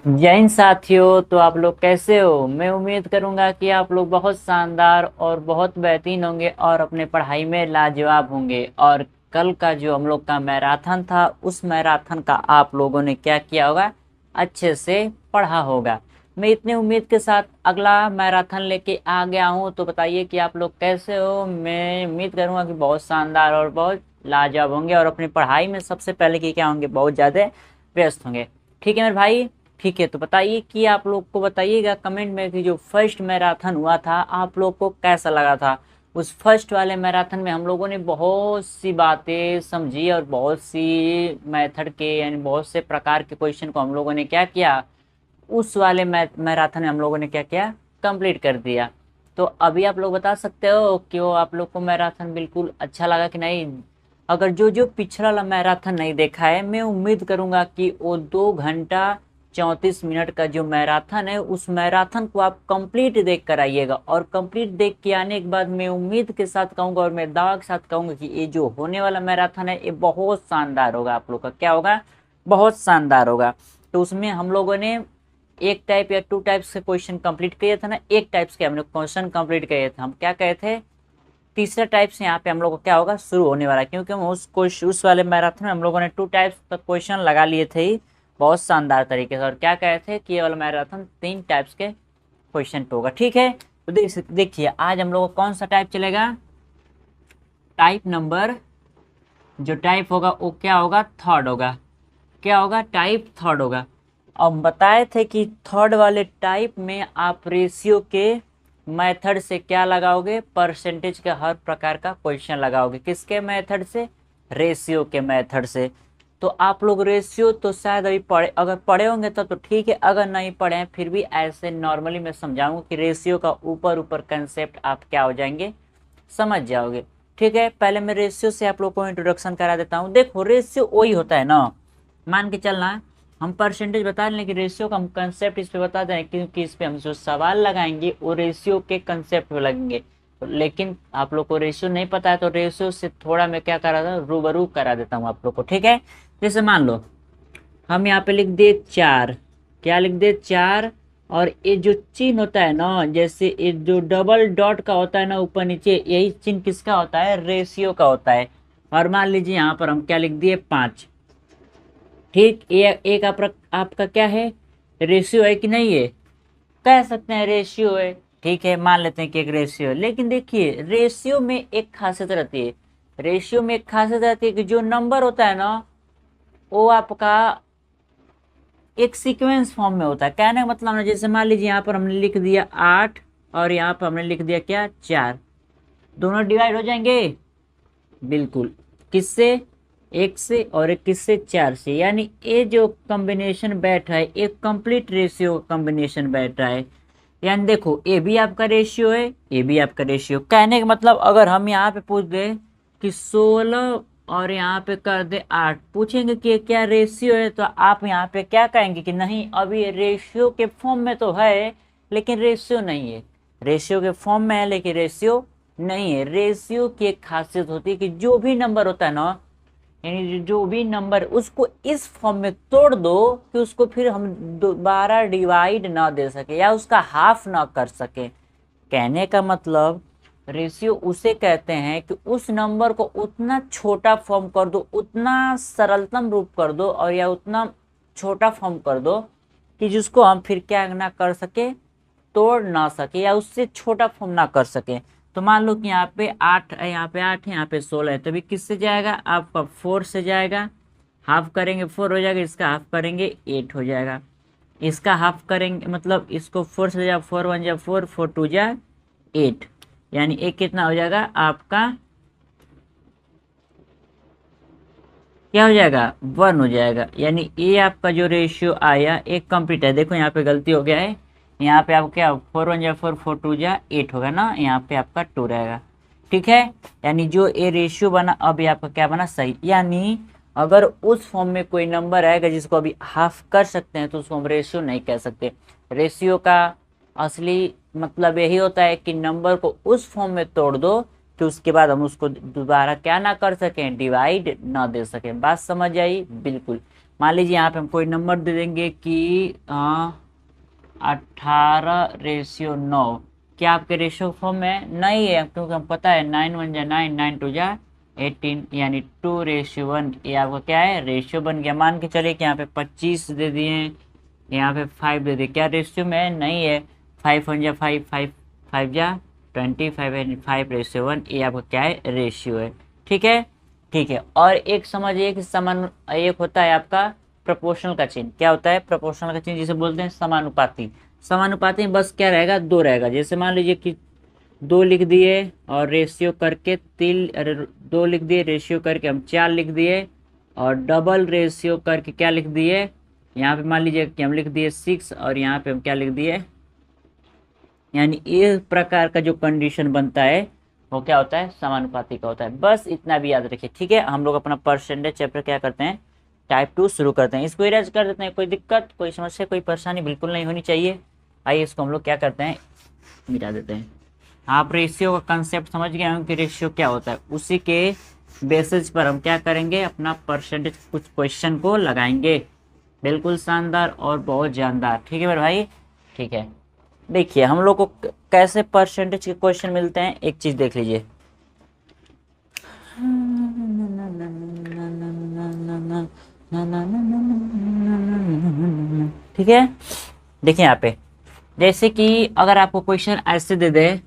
जैन साथियों, तो आप लोग कैसे हो? मैं उम्मीद करूंगा कि आप लोग बहुत शानदार और बहुत बेहतरीन होंगे और अपने पढ़ाई में लाजवाब होंगे। और कल का जो हम लोग का मैराथन था, उस मैराथन का आप लोगों ने क्या किया होगा? अच्छे से पढ़ा होगा। मैं इतने उम्मीद के साथ अगला मैराथन लेके आ गया हूँ। तो बताइए कि आप लोग कैसे हो? मैं उम्मीद करूंगा कि बहुत शानदार और बहुत लाजवाब होंगे और अपनी पढ़ाई में सबसे पहले कि क्या होंगे, बहुत ज़्यादा व्यस्त होंगे। ठीक है मेरे भाई। ठीक है, तो बताइए कि आप लोग को बताइएगा कमेंट में कि जो फर्स्ट मैराथन हुआ था आप लोग को कैसा लगा था। उस फर्स्ट वाले मैराथन में हम लोगों ने बहुत सी बातें समझी और बहुत सी मेथड के यानी बहुत से प्रकार के क्वेश्चन को हम लोगों ने क्या किया, उस वाले मैराथन में हम लोगों ने क्या किया, कंप्लीट कर दिया। तो अभी आप लोग बता सकते हो कि वो आप लोग को मैराथन बिल्कुल अच्छा लगा कि नहीं। अगर जो जो पिछला वाला मैराथन नहीं देखा है, मैं उम्मीद करूंगा कि वो 2 घंटा 34 मिनट का जो मैराथन है, उस मैराथन को आप कंप्लीट देख कर आइएगा। और कंप्लीट देख के आने के बाद मैं उम्मीद के साथ कहूंगा और मैं दावा के साथ कहूंगा कि ये जो होने वाला मैराथन है ये बहुत शानदार होगा। आप लोग का क्या होगा? बहुत शानदार होगा। तो उसमें हम लोगों ने एक टाइप या टू टाइप्स के क्वेश्चन कंप्लीट किए थे ना, एक टाइप्स के हमने क्वेश्चन कंप्लीट किए थे। हम क्या कहे थे? तीसरा टाइप से यहाँ पे हम लोग को क्या होगा, शुरू होने वाला है। क्योंकि हम उस वाले मैराथन में हम लोगों ने टू टाइप्स का क्वेश्चन लगा लिए थे ही बहुत शानदार तरीके से। और क्या कहे थे कि ये वाला मैराथन 3 टाइप्स के क्वेश्चन पे होगा। ठीक है, तो देखिए आज हम लोग को कौन सा टाइप चलेगा। टाइप नंबर जो टाइप होगा वो क्या होगा, थर्ड होगा। क्या होगा? टाइप थर्ड होगा। अब बताए थे कि थर्ड वाले टाइप में आप रेशियो के मेथड से क्या लगाओगे, परसेंटेज के हर प्रकार का क्वेश्चन लगाओगे। किसके मेथड से? रेशियो के मेथड से। तो आप लोग रेशियो तो शायद अभी पढ़े, अगर पढ़े होंगे तब तो ठीक है, अगर नहीं पढ़े हैं फिर भी ऐसे नॉर्मली मैं समझाऊंगा कि रेशियो का ऊपर ऊपर कंसेप्ट आप क्या हो जाएंगे, समझ जाओगे। ठीक है, पहले मैं रेशियो से आप लोग को इंट्रोडक्शन करा देता हूँ। देखो रेशियो वही होता है ना, मान के चलना हम परसेंटेज बता रहे हैं लेकिन रेशियो का हम कंसेप्ट इस पे बता दें, क्योंकि इस पे हम जो सवाल लगाएंगे वो रेशियो के कंसेप्ट पे लगेंगे। लेकिन आप लोग को रेशियो नहीं पता है तो रेशियो से थोड़ा मैं क्या करा था, रूबरू करा देता हूँ आप लोग को। ठीक है, जैसे मान लो हम यहाँ पे लिख दिए 4। क्या लिख दिए? 4। और ये जो चिन्ह होता है ना, जैसे ये जो डबल डॉट का होता है ना ऊपर नीचे, यही चिन्ह किसका होता है? रेशियो का होता है। और मान लीजिए यहाँ पर हम क्या लिख दिए, 5। ठीक, ये एक आपका क्या है, रेशियो है कि नहीं है? कह सकते हैं रेशियो है। ठीक है, मान लेते हैं कि एक रेशियो है। लेकिन देखिए रेशियो में एक खासियत रहती है, रेशियो में एक खासियत रहती है कि जो नंबर होता है ना वो आपका एक सीक्वेंस फॉर्म में होता है। कहने का मतलब ना, जैसे मान लीजिए यहाँ पर हमने लिख दिया 8 और यहाँ पर हमने लिख दिया क्या, 4। दोनों डिवाइड हो जाएंगे बिल्कुल। किससे? एक से, और एक किससे, 4 से। यानी ये जो कॉम्बिनेशन बैठ रहा है एक कंप्लीट रेशियो कॉम्बिनेशन बैठ रहा है। यानी देखो ये भी आपका रेशियो है, ये भी आपका रेशियो। कहने का मतलब अगर हम यहाँ पे पूछ दे कि 16 और यहाँ पे कर दे 8, पूछेंगे कि ये क्या रेशियो है, तो आप यहाँ पे क्या कहेंगे कि नहीं अभी ये रेशियो के फॉर्म में तो है लेकिन रेशियो नहीं है। रेशियो के फॉर्म में है लेकिन रेशियो नहीं है। रेशियो की एक खासियत होती है कि जो भी नंबर होता है ना, यानी जो भी नंबर उसको इस फॉर्म में तोड़ दो कि उसको फिर हम दोबारा डिवाइड ना दे सके या उसका हाफ ना कर सके। कहने का मतलब रेशियो उसे कहते हैं कि उस नंबर को उतना छोटा फॉर्म कर दो, उतना सरलतम रूप कर दो और या उतना छोटा फॉर्म कर दो कि जिसको हम फिर क्या ना कर सके, तोड़ ना सके या उससे छोटा फॉर्म ना कर सके। तो मान लो कि यहाँ पे 8 है, यहाँ पे 8 है, यहाँ पे 16 है, तभी किससे जाएगा आपका 4 से जाएगा। हाफ करेंगे 4 हो जाएगा, इसका हाफ करेंगे 8 हो जाएगा। इसका हाफ करेंगे मतलब इसको 4 से जाएगा, 4 1 जा 4, 4 2 जा 8। यानी एक कितना हो जाएगा आपका, क्या हो जाएगा, 1 हो जाएगा। यानी ये आपका जो रेशियो आया एक कंप्लीट है। देखो यहाँ पे गलती हो गया है, यहाँ पे आप क्या 4 1 जा 4, 4 2 जा 8 होगा ना, यहाँ पे आपका 2 रहेगा। ठीक है, यानी जो ये रेशियो बना अब ये आपका क्या बना, सही। यानी अगर उस फॉर्म में कोई नंबर आएगा जिसको अभी हाफ कर सकते हैं तो उसको हम रेशियो नहीं कह सकते। रेशियो का असली मतलब यही होता है कि नंबर को उस फॉर्म में तोड़ दो कि उसके बाद हम उसको दोबारा क्या ना कर सकें, डिवाइड ना दे सकें। बात समझ आई? बिल्कुल। मान लीजिए यहाँ पे हम कोई नंबर दे देंगे कि 18:9। क्या आपके रेशियो फॉर्म में नहीं है? क्योंकि हम पता है 9 1 जा 9, 9 2 जा 18, यानी 2:1। ये आपका क्या है? रेशियो बन गया। मान के चलिए कि यहाँ पे 25 दे दिए, यहाँ पे 5 दे दिए, क्या रेशियो में है? नहीं है। 5 1 जा 5, 5 5 जा 20, 5 5:1। ये आपका क्या है? रेशियो है। ठीक है, ठीक है। और एक समझिए कि समान, एक होता है आपका प्रोपोर्शनल का चिन्ह। क्या होता है प्रोपोर्शनल का चिन्ह? जिसे बोलते हैं समानुपाती। समानुपाती में बस क्या रहेगा? दो रहेगा। जैसे मान लीजिए कि दो लिख दिए और रेशियो करके तीन, अरे दो लिख दिए, रेशियो करके हम 4 लिख दिए, और डबल रेशियो करके क्या लिख दिए? यहाँ पे मान लीजिए कि हम लिख दिए 6, और यहाँ पे हम क्या लिख दिए? यानी इस प्रकार का जो कंडीशन बनता है वो क्या होता है? समानुपाती का होता है। बस इतना भी याद रखिए। ठीक है, हम लोग अपना परसेंटेज चैप्टर क्या करते हैं? टाइप 2 शुरू करते हैं। इसको इरेज कर देते हैं। कोई दिक्कत, कोई समस्या, कोई परेशानी बिल्कुल नहीं होनी चाहिए। आइए इसको हम लोग क्या करते हैं? मिटा देते हैं। आप रेशियो का कंसेप्ट समझ गए होंगे कि रेशियो क्या होता है। उसी के बेसिस पर हम क्या करेंगे? अपना परसेंटेज कुछ क्वेश्चन को लगाएंगे। बिल्कुल शानदार और बहुत जानदार। ठीक है मेरे भाई, ठीक है। देखिए हम लोग को कैसे परसेंटेज के क्वेश्चन मिलते हैं, एक चीज देख लीजिए। ठीक है, देखिए यहाँ पे जैसे कि अगर आपको क्वेश्चन ऐसे दे दे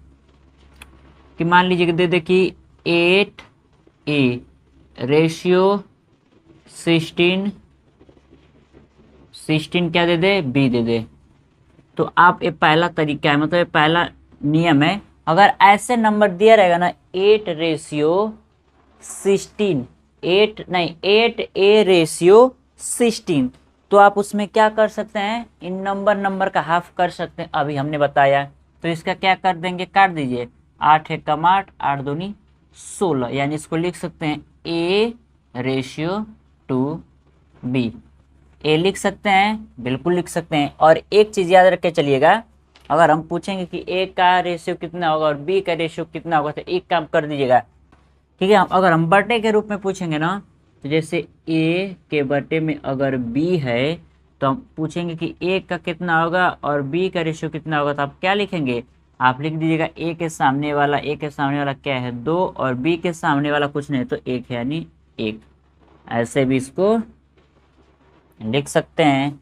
कि मान लीजिए कि दे दे कि 8 रेशियो 16, 16 क्या दे दे? बी दे दे। तो आप, ये पहला तरीका है, मतलब ये पहला नियम है। अगर ऐसे नंबर दिया रहेगा ना 8:16, 8 नहीं 8a/16, तो आप उसमें क्या कर सकते हैं? इन नंबर का हाफ कर सकते हैं। अभी हमने बताया, तो इसका क्या कर देंगे? काट दीजिए। 8 1 8, 8 दूनी 16, यानी इसको लिख सकते हैं A/2b। ए लिख सकते हैं, बिल्कुल लिख सकते हैं। और एक चीज याद रख के चलिएगा, अगर हम पूछेंगे कि ए का रेशियो कितना होगा और बी का रेशियो कितना होगा, तो एक काम कर दीजिएगा। ठीक है, अगर हम बटे के रूप में पूछेंगे ना, तो जैसे ए के बटे में अगर बी है, तो हम पूछेंगे कि ए का कितना होगा और बी का रेशियो कितना होगा, तो आप क्या लिखेंगे? आप लिख दीजिएगा ए के सामने वाला क्या है? 2, और बी के सामने वाला कुछ नहीं तो 1 है, यानी 1। ऐसे भी इसको लिख सकते हैं।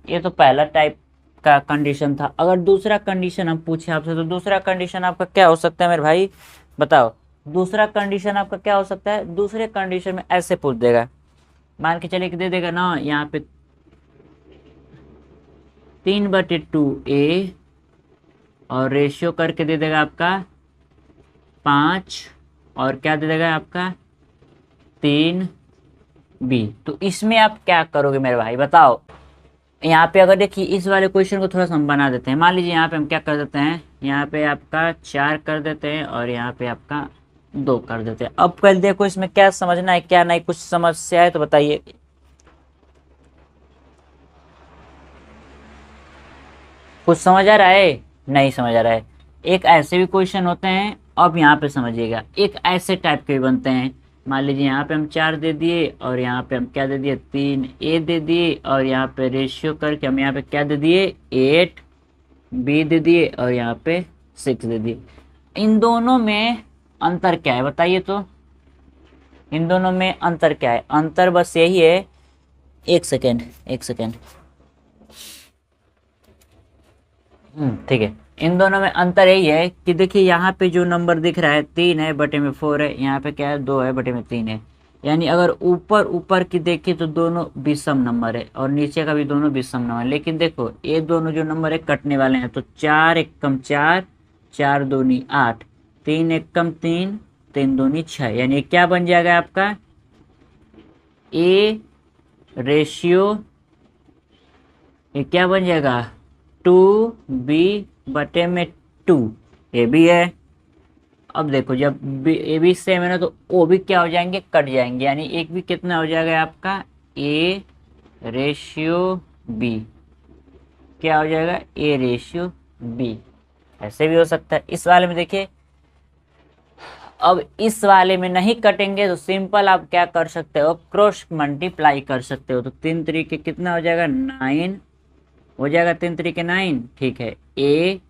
ये तो पहला टाइप का कंडीशन था। अगर दूसरा कंडीशन हम पूछे आपसे, तो दूसरा कंडीशन आपका क्या हो सकता है मेरे भाई? बताओ, दूसरा कंडीशन आपका क्या हो सकता है? दूसरे कंडीशन में ऐसे पूछ देगा, मान के चलिए कि दे देगा ना यहाँ पे 3/2a, और रेशियो करके दे देगा आपका 5, और क्या दे देगा आपका 3b। तो इसमें आप क्या करोगे मेरे भाई? बताओ। यहाँ पे अगर देखिए इस वाले क्वेश्चन को थोड़ा सा हम बना देते हैं। मान लीजिए यहाँ पे हम क्या कर देते हैं? यहाँ पे आपका 4 कर देते हैं, और यहाँ पे आपका 2 कर देते हैं। अब कल देखो इसमें क्या समझना है क्या नहीं, कुछ समस्या है तो बताइए। कुछ समझ आ रहा है? नहीं समझ आ रहा है? एक ऐसे भी क्वेश्चन होते हैं, अब यहाँ पे समझिएगा, एक ऐसे टाइप के भी बनते हैं। मान लीजिए यहाँ पे हम 4 दे दिए, और यहाँ पे हम क्या दे दिए? 3a दे दिए, और यहाँ पे रेशियो करके हम यहाँ पे क्या दे दिए? 8b दे दिए, और यहाँ पे 6 दे दिए। इन दोनों में अंतर क्या है बताइए तो? इन दोनों में अंतर क्या है? अंतर बस यही है, एक सेकेंड, एक सेकेंड। ठीक है। इन दोनों में अंतर यही है कि देखिए यहाँ पे जो नंबर दिख रहा है 3 है बटे में 4 है, यहाँ पे क्या है? 2 है बटे में 3 है। यानी अगर ऊपर ऊपर की देखिए तो दोनों विषम नंबर है, और नीचे का भी दोनों विषम नंबर है। लेकिन देखो ये दोनों जो नंबर है कटने वाले हैं, तो 4 1 कम 4, 4 दूनी 8, 3 1 कम 3, 3 दूनी 6, यानी क्या बन जाएगा आपका? ए रेशियो, ये क्या बन जाएगा? 2b बटे में 2। ये भी है। अब देखो जब ए बी सेम है ना, तो ओ भी क्या हो जाएंगे? कट जाएंगे, यानी एक भी कितना हो जाएगा आपका? A ratio B. क्या हो जाएगा? A ratio B. ऐसे भी हो सकता है। इस वाले में देखिए अब इस वाले में नहीं कटेंगे तो सिंपल आप क्या कर सकते हो, क्रॉस मल्टीप्लाई कर सकते हो। तो 3 तरीके कितना हो जाएगा, 9 हो जाएगा, 3 तरीके 9, ठीक है। ए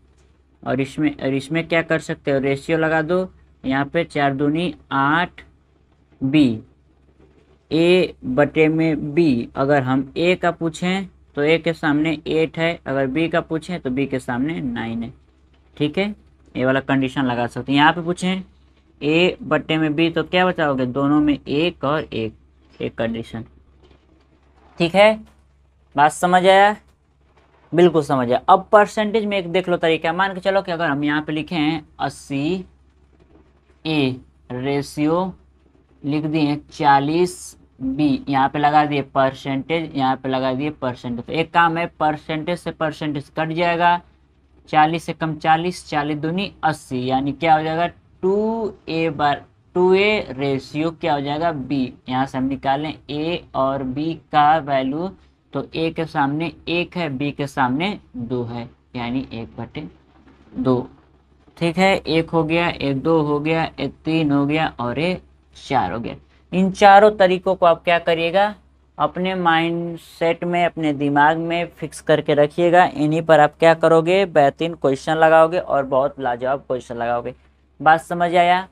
और इसमें क्या कर सकते हो, रेशियो लगा दो, यहाँ पे 4 दूनी 8, बी, ए बटे में बी। अगर हम ए का पूछें तो ए के सामने 8 है, अगर बी का पूछें तो बी के सामने 9 है, ठीक है। ये वाला कंडीशन लगा सकते हैं। यहाँ पे पूछें ए बटे में बी तो क्या बचाओगे, दोनों में एक और एक, एक कंडीशन, ठीक है। बात समझ आया, बिल्कुल समझ आया। अब परसेंटेज में एक देख लो तरीका, मान के चलो कि अगर हम यहाँ पे लिखे हैं 80 ए रेशियो लिख दिए 40 बी, यहाँ पे लगा दिए परसेंटेज, यहाँ पे लगा दिए परसेंटेज। तो एक काम है, परसेंटेज से परसेंटेज कट जाएगा, 40 से कम 40, 40 दूनी 80, यानी क्या हो जाएगा 2a रेशियो क्या हो जाएगा बी। यहाँ से हम निकालें ए और बी का वैल्यू, तो ए के सामने 1 है, बी के सामने 2 है, यानी 1/2, ठीक है। 1 हो गया, 1 2 हो गया, 1 3 हो गया और 1 4 हो गया। इन चारों तरीकों को आप क्या करिएगा, अपने माइंड सेट में, अपने दिमाग में फिक्स करके रखिएगा। इन्हीं पर आप क्या करोगे, बेहतरीन क्वेश्चन लगाओगे और बहुत लाजवाब क्वेश्चन लगाओगे। बात समझ आया,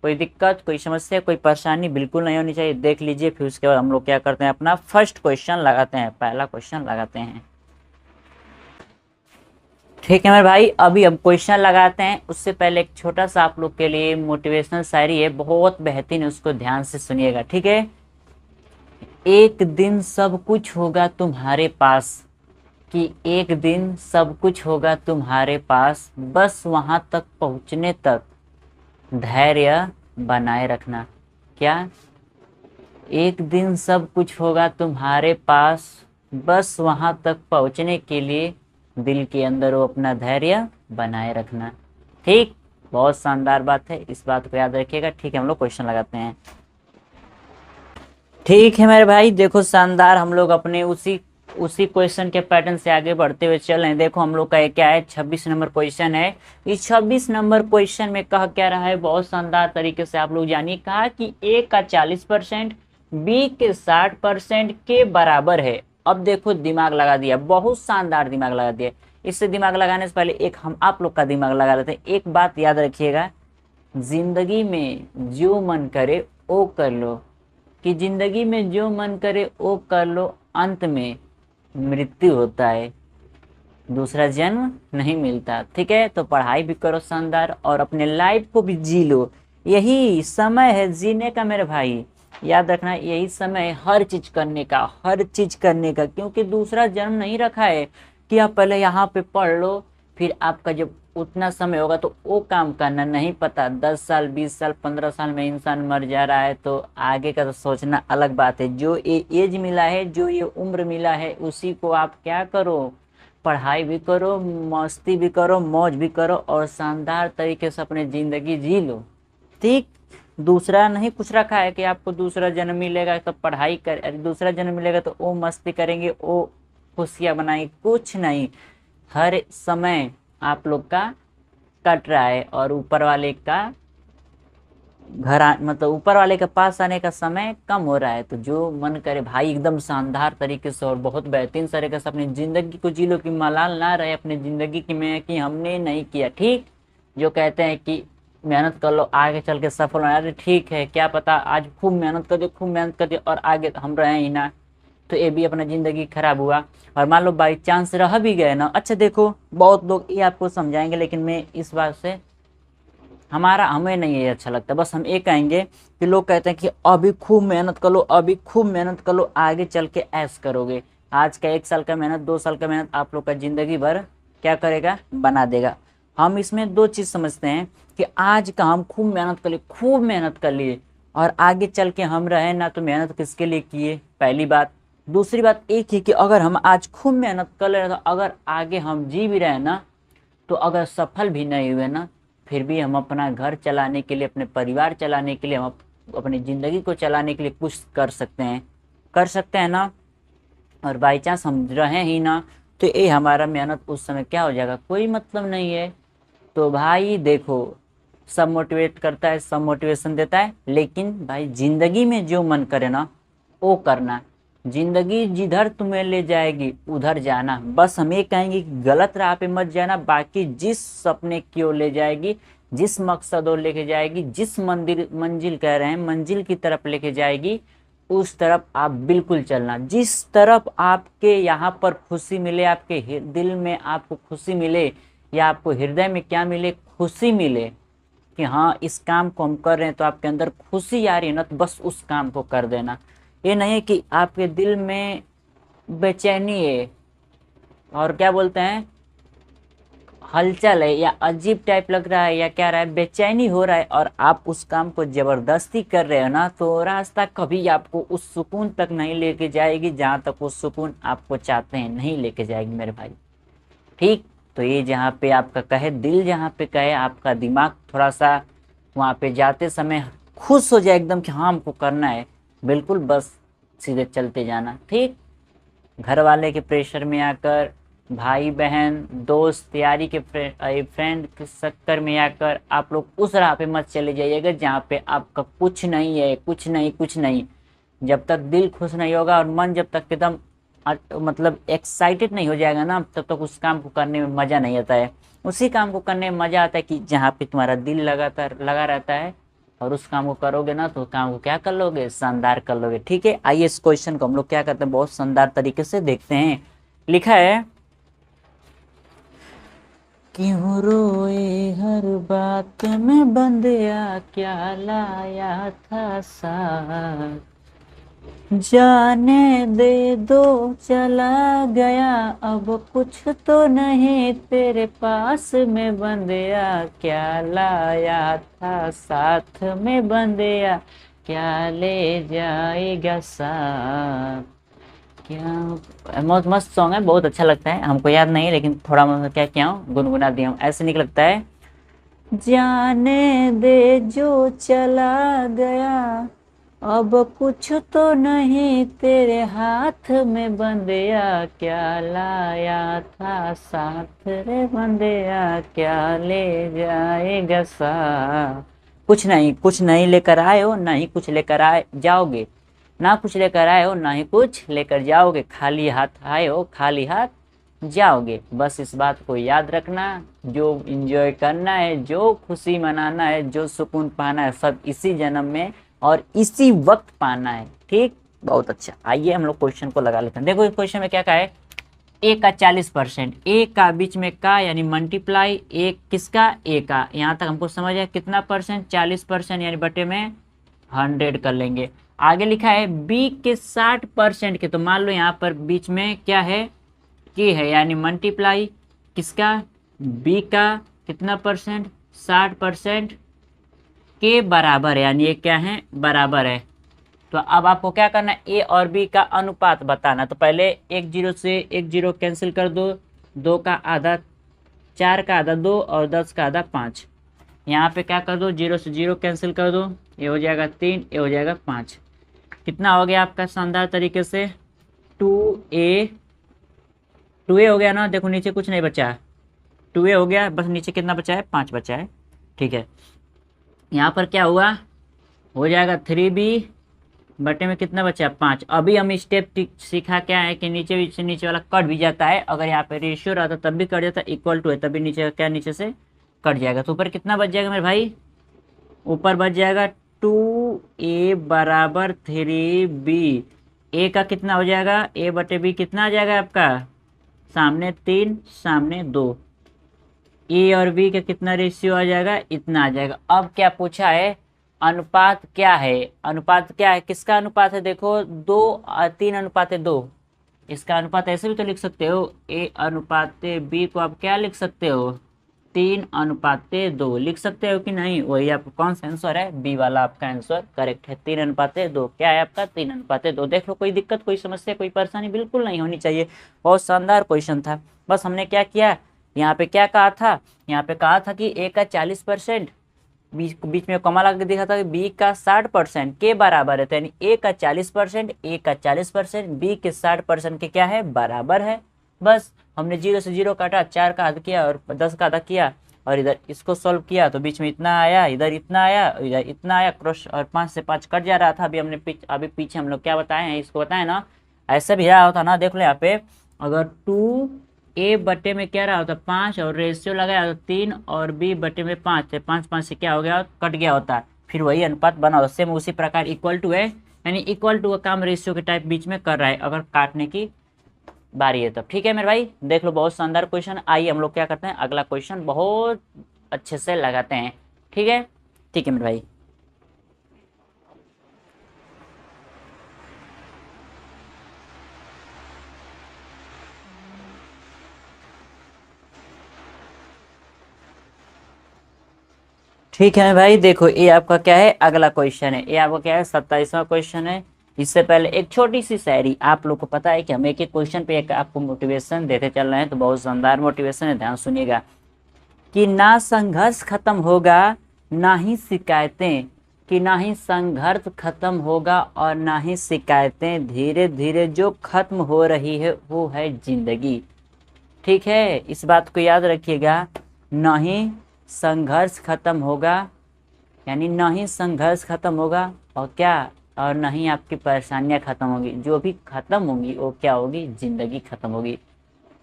कोई दिक्कत, कोई समस्या, कोई परेशानी बिल्कुल नहीं होनी चाहिए। देख लीजिए, फिर उसके बाद हम लोग क्या करते हैं, अपना फर्स्ट क्वेश्चन लगाते हैं, पहला क्वेश्चन लगाते हैं, ठीक है मेरे भाई। अभी हम क्वेश्चन लगाते हैं, उससे पहले एक छोटा सा आप लोग के लिए मोटिवेशनल शायरी है, बहुत बेहतरीन है, उसको ध्यान से सुनिएगा, ठीक है। एक दिन सब कुछ होगा तुम्हारे पास, कि एक दिन सब कुछ होगा तुम्हारे पास, बस वहां तक पहुंचने तक धैर्य बनाए रखना। क्या, एक दिन सब कुछ होगा तुम्हारे पास, बस वहां तक पहुंचने के लिए दिल के अंदर वो अपना धैर्य बनाए रखना, ठीक। बहुत शानदार बात है, इस बात को याद रखिएगा, ठीक है। हम लोग क्वेश्चन लगाते हैं, ठीक है मेरे भाई। देखो शानदार, हम लोग अपने उसी उसी क्वेश्चन के पैटर्न से आगे बढ़ते हुए चल रहे हैं। देखो हम लोग का ये क्या है, 26 नंबर क्वेश्चन है। इस 26 नंबर क्वेश्चन में कहा क्या रहा है, बहुत शानदार तरीके से आप लोग जानिए। कहा कि ए का 40% बी के 60% के बराबर है। अब देखो दिमाग लगा दिया, बहुत शानदार दिमाग लगा दिया। इससे दिमाग लगाने से पहले एक हम आप लोग का दिमाग लगा लेते हैं। एक बात याद रखिएगा, जिंदगी में जो मन करे वो कर लो, कि जिंदगी में जो मन करे वो कर लो, अंत में मृत्यु होता है, दूसरा जन्म नहीं मिलता, ठीक है। तो पढ़ाई भी करो शानदार और अपने लाइफ को भी जी लो, यही समय है जीने का मेरे भाई। याद रखना, यही समय है हर चीज करने का, हर चीज करने का, क्योंकि दूसरा जन्म नहीं रखा है कि आप पहले यहाँ पे पढ़ लो, फिर आपका जब उतना समय होगा तो वो काम करना, नहीं पता 10 साल 20 साल 15 साल में इंसान मर जा रहा है, तो आगे का तो सोचना अलग बात है। जो ये एज मिला है, जो ये उम्र मिला है, उसी को आप क्या करो, पढ़ाई भी करो, मस्ती भी करो, मौज भी करो और शानदार तरीके से अपनी जिंदगी जी लो, ठीक। दूसरा नहीं कुछ रखा है कि आपको दूसरा जन्म मिलेगा तो पढ़ाई कर, अरे दूसरा जन्म मिलेगा तो वो मस्ती करेंगे, वो खुशियां बनाएंगे, कुछ नहीं। हर समय आप लोग का कट रहा है और ऊपर वाले का मतलब ऊपर वाले के पास आने का समय कम हो रहा है। तो जो मन करे भाई एकदम शानदार तरीके से और बहुत बेहतरीन तरीके से अपनी जिंदगी को जी लो, कि मलाल ना रहे अपनी जिंदगी की में कि हमने नहीं किया, ठीक। जो कहते हैं कि मेहनत कर लो आगे चल के सफल हो, अरे ठीक है, क्या पता आज खूब मेहनत कर दिए, खूब मेहनत कर दिए और आगे हम रहे ही ना, तो ये भी अपना जिंदगी खराब हुआ। और मान लो बाई चांस रह भी गए ना, अच्छा देखो बहुत लोग ये आपको समझाएंगे, लेकिन मैं इस बात से हमें नहीं ये अच्छा लगता। बस हम ये कहेंगे कि लोग कहते हैं कि अभी खूब मेहनत कर लो, अभी खूब मेहनत कर लो, आगे चल के ऐश करोगे। आज का 1 साल का मेहनत 2 साल का मेहनत आप लोग का जिंदगी भर क्या करेगा, बना देगा। हम इसमें 2 चीज समझते हैं कि आज का हम खूब मेहनत कर लिए, खूब मेहनत कर लिए और आगे चल के हम रहे ना, तो मेहनत किसके लिए किए, पहली बात। दूसरी बात एक ही कि अगर हम आज खूब मेहनत कर ले तो अगर आगे हम जी भी रहे ना, तो अगर सफल भी नहीं हुए ना, फिर भी हम अपना घर चलाने के लिए, अपने परिवार चलाने के लिए, हम अपनी ज़िंदगी को चलाने के लिए कुछ कर सकते हैं, कर सकते हैं ना। और बाई चांस हम रहें ही ना, तो ये हमारा मेहनत उस समय क्या हो जाएगा, कोई मतलब नहीं है। तो भाई देखो, सब मोटिवेट करता है, सब मोटिवेशन देता है, लेकिन भाई जिंदगी में जो मन करे ना वो करना। जिंदगी जिधर तुम्हें ले जाएगी उधर जाना। बस हम ये कहेंगे कि गलत राह पे मत जाना, बाकी जिस सपने की ओर ले जाएगी, जिस मकसद ओर लेके जाएगी, जिस मंदिर मंजिल कह रहे हैं मंजिल की तरफ लेके जाएगी, उस तरफ आप बिल्कुल चलना। जिस तरफ आपके यहाँ पर खुशी मिले, आपके दिल में आपको खुशी मिले, या आपको हृदय में क्या मिले, खुशी मिले कि हाँ इस काम को हम कर रहे हैं तो आपके अंदर खुशी आ रही है ना, तो बस उस काम को कर देना। ये नहीं है कि आपके दिल में बेचैनी है और क्या बोलते हैं हलचल है, या अजीब टाइप लग रहा है, या क्या रहा है बेचैनी हो रहा है, और आप उस काम को जबरदस्ती कर रहे हो ना, तो रास्ता कभी आपको उस सुकून तक नहीं लेके जाएगी जहाँ तक वो सुकून आपको चाहते हैं, नहीं लेके जाएगी मेरे भाई। ठीक, तो ये जहाँ पे आपका कहे दिल, जहाँ पे कहे आपका दिमाग थोड़ा सा वहाँ पे जाते समय खुश हो जाए एकदम कि हाँ हमको करना है, बिल्कुल बस सीधे चलते जाना। ठीक, घर वाले के प्रेशर में आकर, भाई बहन दोस्त यारी के फ्रेंड के चक्कर में आकर आप लोग उस राह पे मत चले जाइएगा जहाँ पे आपका कुछ नहीं है, कुछ नहीं, कुछ नहीं। जब तक दिल खुश नहीं होगा और मन जब तक एकदम मतलब एक्साइटेड नहीं हो जाएगा ना, तब तक उस काम को करने में मज़ा नहीं आता है। उसी काम को करने में मज़ा आता है कि जहाँ पे तुम्हारा दिल लगातार लगा रहता है, और उस काम को करोगे ना तो काम को क्या कर लोगे, शानदार कर लोगे। ठीक है, आइए इस क्वेश्चन को हम लोग क्या करते हैं, बहुत शानदार तरीके से देखते हैं। लिखा है, क्यों रोए हर बात में बंदिया, क्या लाया था साथ, जाने दे दो चला गया, अब कुछ तो नहीं तेरे पास में बंदिया, क्या लाया था साथ में बंदिया, क्या ले जाएगा साथ। क्या बहुत मस्त सॉन्ग है, बहुत अच्छा लगता है। हमको याद नहीं लेकिन थोड़ा मैं क्या किया हूँ, गुनगुना दिया हूँ, ऐसे निकल लगता है। जाने दे जो चला गया, अब कुछ तो नहीं तेरे हाथ में बंदिया, क्या लाया था साथ रे बंदिया, क्या ले जाएगा साथ। कुछ नहीं, कुछ नहीं लेकर आए हो, ना ही कुछ लेकर आए जाओगे, ना कुछ लेकर आए हो ना ही कुछ लेकर जाओगे, खाली हाथ आए हो खाली हाथ जाओगे। बस इस बात को याद रखना, जो इंजॉय करना है, जो खुशी मनाना है, जो सुकून पाना है, सब इसी जन्म में और इसी वक्त पाना है। ठीक, बहुत अच्छा। आइए हम लोग क्वेश्चन को लगा लेते हैं। देखो इस क्वेश्चन में क्या कहा है, ए का 40%, ए का बीच में का यानी मल्टीप्लाई, ए किसका, ए का। यहाँ तक हमको समझ है कितना परसेंट, 40%, यानी बटे में 100 कर लेंगे। आगे लिखा है बी के 60% के, तो मान लो यहाँ पर बीच में क्या है, के है, यानी मल्टीप्लाई किसका, बी का कितना परसेंट, 60% के बराबर है, यानी ये क्या है बराबर है। तो अब आपको क्या करना है, ए और बी का अनुपात बताना। तो पहले एक जीरो से एक जीरो कैंसिल कर दो, 2 का आधा 4 का आधा 2 और 10 का आधा 5। यहाँ पे क्या कर दो, 0 से 0 कैंसिल कर दो, ये हो जाएगा 3, ये हो जाएगा 5। कितना हो गया आपका शानदार तरीके से, 2a, 2a हो गया ना। देखो नीचे कुछ नहीं बचा है, 2a हो गया, बस नीचे कितना बचा है, 5 बचा है। ठीक है, यहाँ पर क्या हुआ, हो जाएगा 3b बटे में कितना बचा, 5। अभी हम स्टेप सीखा क्या है कि नीचे से नीचे वाला कट भी जाता है, अगर यहाँ पे रेशियो रहता तब भी कट जाता, इक्वल टू है तभी नीचे क्या, नीचे से कट जाएगा। तो ऊपर कितना बच जाएगा मेरे भाई, ऊपर बच जाएगा 2a बराबर 3b। ए का कितना हो जाएगा, a बटे b कितना आ जाएगा आपका, सामने 3 सामने 2, ए और बी का कितना रेशियो आ जाएगा, इतना आ जाएगा। अब क्या पूछा है, अनुपात क्या है, अनुपात क्या है, किसका अनुपात है, देखो 3:2। इसका अनुपात ऐसे भी तो लिख सकते हो, ए अनुपात बी को आप क्या लिख सकते हो, 3:2 लिख सकते हो कि नहीं। वही आपका कौन सा आंसर है, बी वाला आपका आंसर करेक्ट है, 3:2। क्या है आपका, 3:2। देख लो, कोई दिक्कत कोई समस्या कोई परेशानी बिल्कुल नहीं होनी चाहिए। बहुत शानदार क्वेश्चन था। बस हमने क्या किया, यहाँ पे क्या कहा था, यहाँ पे कहा था कि ए का 40%, बीच में कॉमा लगा के देखा था कि बी का 60% के बराबर है, तो यानी ए का 40%, ए का 40%, बी के 60% के क्या है, बराबर है। बस हमने 0 से 0 काटा, 4 का आधा किया और 10 का आधा किया, और इधर इसको सॉल्व किया तो बीच में इतना आया, इधर इतना आया, इधर इतना आया, क्रॉस और 5 से 5 कट जा रहा था। अभी हमने अभी पीछे हम लोग क्या बताए हैं, इसको बताए ना, ऐसा भी रहा होता ना, देख लो यहाँ पे, अगर 2a बटे में क्या रहा होता 5 और रेशियो लगाया तो 3 और b बटे में 5 है, 5 5 से क्या हो गया, कट गया होता, फिर वही अनुपात बना होता। सेम उसी प्रकार इक्वल टू है, यानी इक्वल टू का काम रेशियो के टाइप बीच में कर रहा है अगर काटने की बारी है तब। ठीक है मेरे भाई, देख लो बहुत शानदार क्वेश्चन। आइए हम लोग क्या करते हैं, अगला क्वेश्चन बहुत अच्छे से लगाते हैं। ठीक है, ठीक है मेरे भाई। ठीक है भाई, देखो ये आपका क्या है, अगला क्वेश्चन है, ये आपका क्या है 27वां क्वेश्चन है। इससे पहले एक छोटी सी शायरी, आप लोग को पता है कि हम एक एक क्वेश्चन पे एक आपको मोटिवेशन देते चल रहे हैं, तो बहुत शानदार मोटिवेशन है, ध्यान सुनिएगा। कि ना संघर्ष खत्म होगा ना ही शिकायतें, कि ना ही संघर्ष खत्म होगा और ना ही शिकायतें, धीरे धीरे जो खत्म हो रही है वो है जिंदगी। ठीक है, इस बात को याद रखिएगा, ना ही संघर्ष खत्म होगा, यानी ना ही संघर्ष खत्म होगा और क्या, और ना ही आपकी परेशानियां खत्म होगी, जो भी खत्म होंगी वो क्या होगी, जिंदगी खत्म होगी।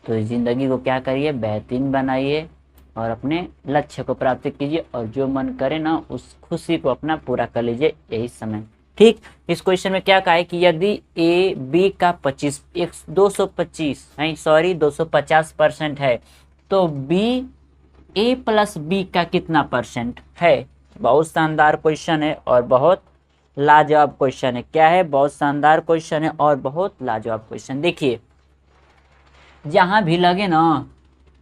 तो इस जिंदगी को क्या करिए, बेहतरीन बनाइए और अपने लक्ष्य को प्राप्त कीजिए, और जो मन करे ना उस खुशी को अपना पूरा कर लीजिए यही समय। ठीक, इस क्वेश्चन में क्या कहा है कि यदि ए बी का 225 नहीं सॉरी 250% है, तो बी ए प्लस बी का कितना परसेंट है। बहुत शानदार क्वेश्चन है और बहुत लाजवाब क्वेश्चन है। क्या है, बहुत शानदार क्वेश्चन है और बहुत लाजवाब क्वेश्चन। देखिए जहां भी लगे ना,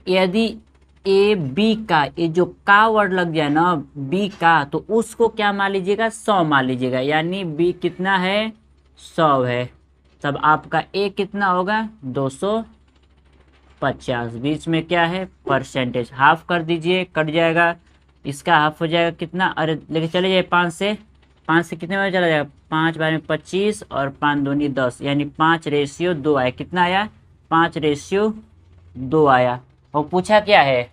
यदि ए बी का, ये जो का वर्ड लग जाए ना बी का, तो उसको क्या मान लीजिएगा, 100 मान लीजिएगा, यानी बी कितना है, 100 है, तब आपका ए कितना होगा, 250। बीच में क्या है, परसेंटेज, हाफ कर दीजिए, कट जाएगा, इसका हाफ हो जाएगा कितना, अरे लेके चले जाए 5 से कितने में चला जाएगा, 5 बार में 25 और 5 दूनी 10, यानी 5:2 आया। कितना आया, 5:2 आया। और पूछा क्या है,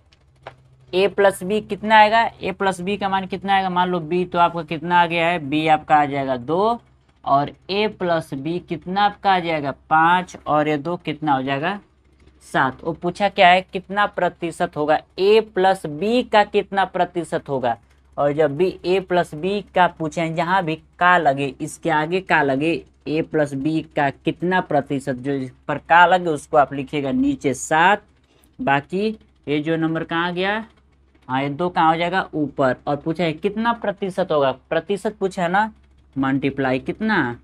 ए प्लस बी कितना आएगा, ए प्लस बी का मान कितना आएगा, मान लो बी तो आपका कितना आ गया है, बी आपका आ जाएगा 2, और ए प्लस बी कितना आपका आ जाएगा 5, और ये 2 कितना हो जाएगा 7। वो पूछा क्या है, कितना प्रतिशत होगा, ए प्लस बी का कितना प्रतिशत होगा। और जब भी ए प्लस बी का पूछे, जहाँ भी का लगे, इसके आगे का लगे, ए प्लस बी का कितना प्रतिशत, जो इस पर का लगे उसको आप लिखिएगा नीचे 7, बाकी ये जो नंबर कहाँ गया, हाँ ये 2 कहाँ हो जाएगा ऊपर। और पूछा है कितना प्रतिशत होगा, प्रतिशत पूछा है ना, मल्टीप्लाई कितना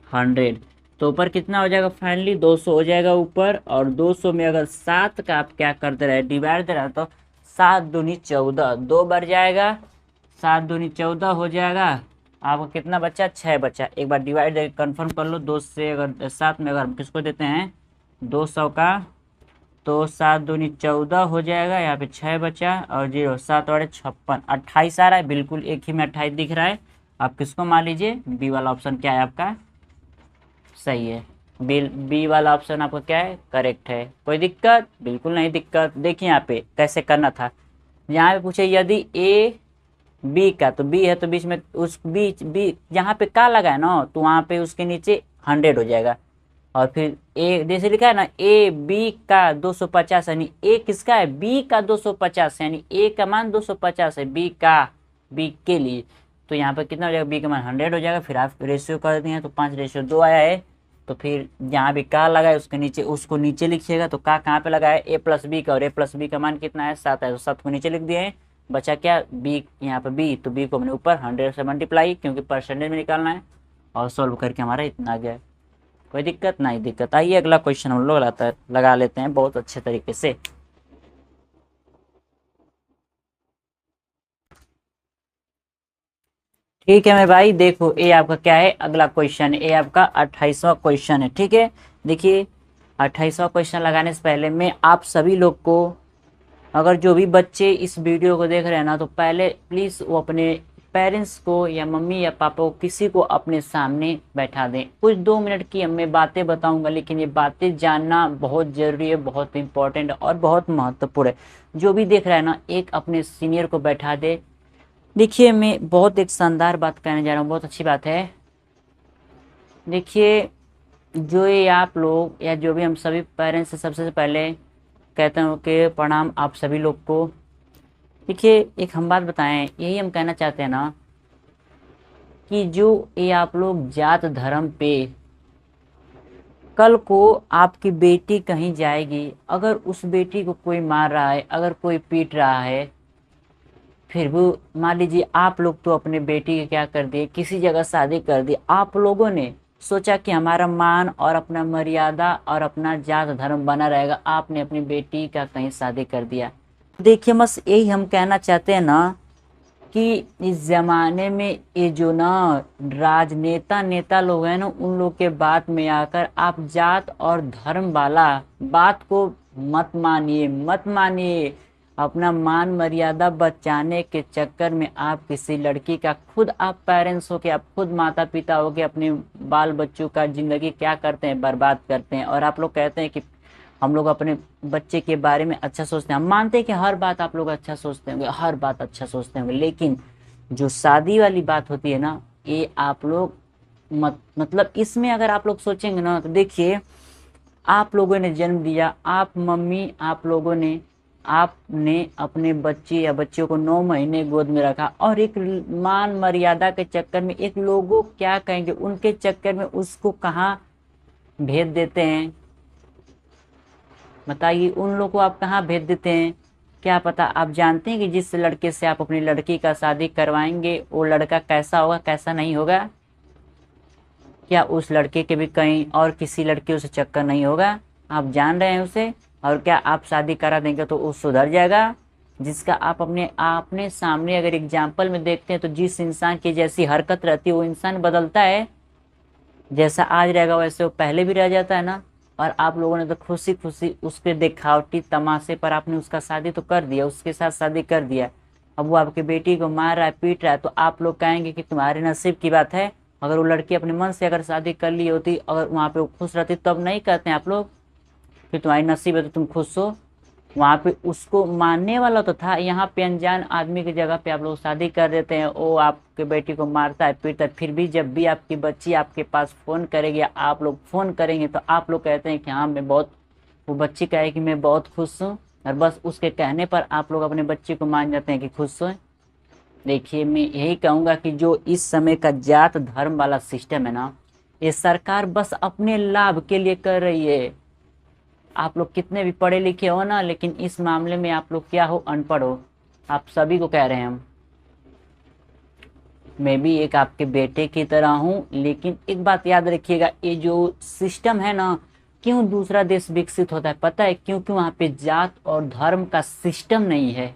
100, तो ऊपर कितना हो जाएगा, फाइनली 200 हो जाएगा ऊपर। और 200 में अगर 7 का आप क्या करते रहे, डिवाइड दे रहे तो 7 दूनी 14, 2 बढ़ जाएगा, 7 दूनी 14 हो जाएगा। आपको कितना बच्चा, 6 बच्चा। एक बार डिवाइड कंफर्म कर लो, 2 से अगर 7 में अगर किसको देते हैं 200 का, तो 7 दूनी 14 हो जाएगा, यहाँ पे 6 बचा और 0, 7 और 56, 28 आ रहा है, बिल्कुल एक ही में 28 दिख रहा है। आप किसको मान लीजिए, बी वाला ऑप्शन क्या है आपका सही है, बी वाला ऑप्शन आपका क्या है, करेक्ट है। कोई दिक्कत, बिल्कुल नहीं दिक्कत। देखिए यहाँ पे कैसे करना था, यहाँ पे पूछे यदि ए बी का, तो बी है तो बीच में उस बीच बी जहाँ पे का लगा है ना, तो वहाँ पे उसके नीचे 100 हो जाएगा। और फिर ए जैसे लिखा है ना, ए बी का 250, यानी ए किसका है, बी का 250, यानी ए का मान 250 है, बी के लिए। तो यहाँ पर कितना हो जाएगा, बी का मान 100 हो जाएगा। फिर आप रेशियो कर दिए तो 5:2 आया है। तो फिर जहाँ भी का लगा है उसके नीचे, उसको नीचे लिखिएगा। तो का कहाँ पे लगा है, ए प्लस बी का, और ए प्लस बी का मान कितना है 7 है, तो 7 को नीचे लिख दिए हैं। बचा क्या, बी, यहाँ पे बी, तो बी को मैंने ऊपर 100 से मल्टीप्लाई, क्योंकि परसेंटेज में निकालना है, और सॉल्व करके हमारा इतना आ गया। कोई दिक्कत नहीं दिक्कत। आइए अगला क्वेश्चन हम लोग लगा लेते हैं बहुत अच्छे तरीके से। ठीक है मेरे भाई, देखो ये आपका क्या है, अगला क्वेश्चन, ये आपका 28वां क्वेश्चन है। ठीक है, देखिए 28वां क्वेश्चन लगाने से पहले मैं आप सभी लोग को, अगर जो भी बच्चे इस वीडियो को देख रहे हैं ना, तो पहले प्लीज़ वो अपने पेरेंट्स को या मम्मी या पापा को किसी को अपने सामने बैठा दें। कुछ 2 मिनट की मैं बातें बताऊंगा, लेकिन ये बातें जानना बहुत ज़रूरी है, बहुत इंपॉर्टेंट और बहुत महत्वपूर्ण है। जो भी देख रहा है ना, एक अपने सीनियर को बैठा दे। देखिए, मैं बहुत एक शानदार बात कहने जा रहा हूँ, बहुत अच्छी बात है। देखिए, जो ये आप लोग या जो भी हम सभी पेरेंट्स से सबसे पहले कहते हैं कि प्रणाम आप सभी लोग को। देखिए, एक हम बात बताएं, यही हम कहना चाहते हैं ना कि जो ये आप लोग जात धर्म पे, कल को आपकी बेटी कहीं जाएगी, अगर उस बेटी को कोई मार रहा है, अगर कोई पीट रहा है, फिर भी मान लीजिए आप लोग तो अपने बेटी के क्या कर दिए, किसी जगह शादी कर दी। आप लोगों ने सोचा कि हमारा मान और अपना मर्यादा और अपना जात धर्म बना रहेगा, आपने अपनी बेटी का कहीं शादी कर दिया। देखिए, बस यही हम कहना चाहते हैं ना कि इस जमाने में ये जो ना राजनेता नेता लोग हैं ना, उन लोग के बात में आकर आप जात और धर्म वाला बात को मत मानिए, मत मानिए। अपना मान मर्यादा बचाने के चक्कर में आप किसी लड़की का, खुद आप पेरेंट्स हो के, आप खुद माता पिता हो के अपने बाल बच्चों का जिंदगी क्या करते हैं, बर्बाद करते हैं। और आप लोग कहते हैं कि हम लोग अपने बच्चे के बारे में अच्छा सोचते हैं। हम मानते हैं कि हर बात आप लोग अच्छा सोचते होंगे, हर बात अच्छा सोचते होंगे, लेकिन जो शादी वाली बात होती है ना, ये आप लोग मतलब इसमें अगर आप लोग सोचेंगे ना, तो देखिए, आप लोगों ने जन्म दिया, आप मम्मी, आप लोगों ने, आपने अपने बच्चे या बच्चों को 9 महीने गोद में रखा, और एक मान मर्यादा के चक्कर में, एक लोगों क्या कहेंगे उनके चक्कर में उसको कहाँ भेज देते हैं। बताइए, उन लोगों को आप कहाँ भेज देते हैं। क्या पता, आप जानते हैं कि जिस लड़के से आप अपनी लड़की का शादी करवाएंगे, वो लड़का कैसा होगा, कैसा नहीं होगा। क्या उस लड़के के भी कहीं और किसी लड़के से चक्कर नहीं होगा, आप जान रहे हैं उसे। और क्या आप शादी करा देंगे तो वो सुधर जाएगा। जिसका आप अपने सामने अगर एग्जाम्पल में देखते हैं, तो जिस इंसान की जैसी हरकत रहती है वो इंसान बदलता है। जैसा आज रहेगा वैसे वो पहले भी रह जाता है ना। और आप लोगों ने तो खुशी खुशी उसके दिखावटी तमाशे पर आपने उसका शादी तो कर दिया, उसके साथ शादी कर दिया। अब वो आपकी बेटी को मार रहा है, पीट रहा है, तो आप लोग कहेंगे कि तुम्हारे नसीब की बात है। अगर वो लड़की अपने मन से अगर शादी कर ली होती, अगर वहां पे वो खुश रहती, तब नहीं कहते हैं आप लोग कि तुम्हारी नसीब है तो तुम खुश हो। वहां पे उसको मानने वाला तो था, यहाँ पे अनजान आदमी की जगह पे आप लोग शादी कर देते हैं। वो आपके बेटी को मारता है, पीटता है, फिर भी जब भी आपकी बच्ची आपके पास फोन करेगी, आप लोग फोन करेंगे, तो आप लोग कहते हैं कि हाँ मैं बहुत, वो बच्ची कहे कि मैं बहुत खुश हूँ, और बस उसके कहने पर आप लोग अपने बच्चे को मान जाते हैं कि खुश हो। देखिए, मैं यही कहूंगा कि जो इस समय का जात धर्म वाला सिस्टम है ना, ये सरकार बस अपने लाभ के लिए कर रही है। आप लोग कितने भी पढ़े लिखे हो ना, लेकिन इस मामले में आप लोग क्या हो, अनपढ़ हो। आप सभी को कह रहे हैं हम, मैं भी एक आपके बेटे की तरह हूँ। लेकिन एक बात याद रखिएगा, ये जो सिस्टम है ना, क्यों दूसरा देश विकसित होता है पता है, क्योंकि वहाँ पे जात और धर्म का सिस्टम नहीं है।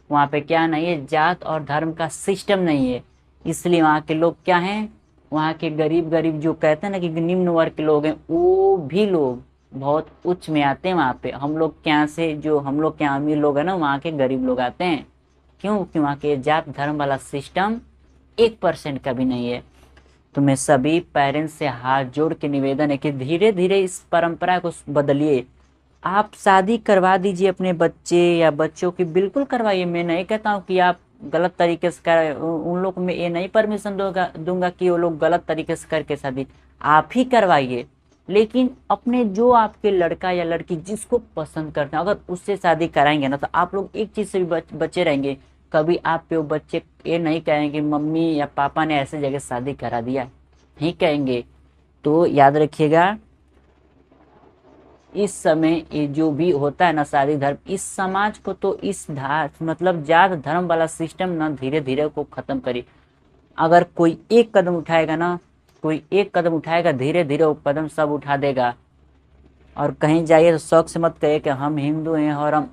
वहाँ पे क्या नहीं है, जात और धर्म का सिस्टम नहीं है। इसलिए वहाँ के लोग क्या हैं, वहाँ के गरीब गरीब जो कहते हैं ना कि निम्न वर्ग के लोग हैं, वो भी लोग बहुत उच्च में आते हैं वहाँ पे। हम लोग के यहाँ से, जो हम लोग के यहाँ अमीर लोग हैं ना, वहाँ के गरीब लोग आते हैं। क्यों? कि वहाँ के जात धर्म वाला सिस्टम 1% का भी नहीं है। तो मैं सभी पेरेंट्स से हाथ जोड़ के निवेदन है कि धीरे धीरे इस परंपरा को बदलिए। आप शादी करवा दीजिए अपने बच्चे या बच्चों की, बिल्कुल करवाइए। मैं नहीं कहता हूँ कि आप गलत तरीके से कर, उन लोग को मैं ये नहीं परमिशन दूंगा कि वो लोग गलत तरीके से करके शादी, आप ही करवाइए। लेकिन अपने जो आपके लड़का या लड़की जिसको पसंद करते हैं, अगर उससे शादी कराएंगे ना, तो आप लोग एक चीज से भी बचे रहेंगे। कभी आप पे वो बच्चे ये नहीं कहेंगे मम्मी या पापा ने ऐसे जगह शादी करा दिया, नहीं कहेंगे। तो याद रखिएगा, इस समय ये जो भी होता है ना शादी धर्म, इस समाज को तो इस मतलब जात धर्म वाला सिस्टम ना धीरे धीरे को खत्म करिए। अगर कोई एक कदम उठाएगा ना, कोई एक कदम उठाएगा, धीरे धीरे वो कदम सब उठा देगा। और कहीं जाइए तो शौक से मत कहिए कि हम हिंदू हैं और हम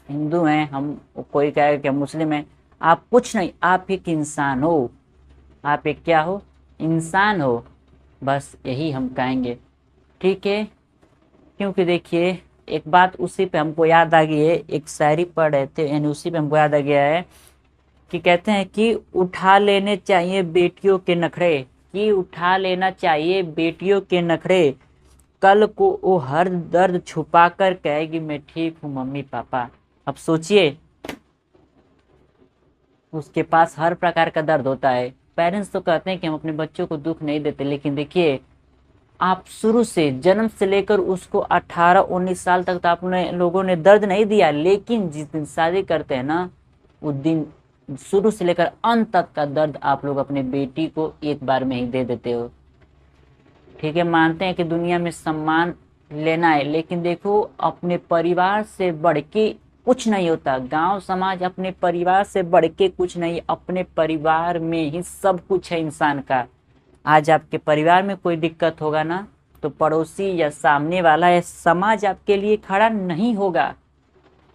हिंदू हैं, हम कोई कहेगा कि हम मुस्लिम हैं। आप कुछ नहीं, आप एक इंसान हो। आप एक क्या हो, इंसान हो। बस यही हम कहेंगे, ठीक है। क्योंकि देखिए, एक बात उसी पे हमको याद आ गई है, एक शायरी पढ़ रहे थे, यानी उसी पे हमको याद आ गया है कि कहते हैं कि उठा लेने चाहिए बेटियों के नखरे, कि उठा लेना चाहिए बेटियों के नखरे, कल को वो हर दर्द छुपा कर कहेगी मैं ठीक हूँ मम्मी पापा। अब सोचिए, उसके पास हर प्रकार का दर्द होता है। पेरेंट्स तो कहते हैं कि हम अपने बच्चों को दुख नहीं देते, लेकिन देखिए आप शुरू से जन्म से लेकर उसको 18-19 साल तक तो आपने लोगों ने दर्द नहीं दिया, लेकिन जिस दिन शादी करते हैं ना उस दिन शुरू से लेकर अंत तक का दर्द आप लोग अपने बेटी को एक बार में ही दे देते हो। ठीक है, मानते हैं कि दुनिया में सम्मान लेना है, लेकिन देखो अपने परिवार से बढ़ के कुछ नहीं होता। गांव समाज अपने परिवार से बढ़ के कुछ नहीं, अपने परिवार में ही सब कुछ है इंसान का। आज आपके परिवार में कोई दिक्कत होगा ना तो पड़ोसी या सामने वाला या समाज आपके लिए खड़ा नहीं होगा,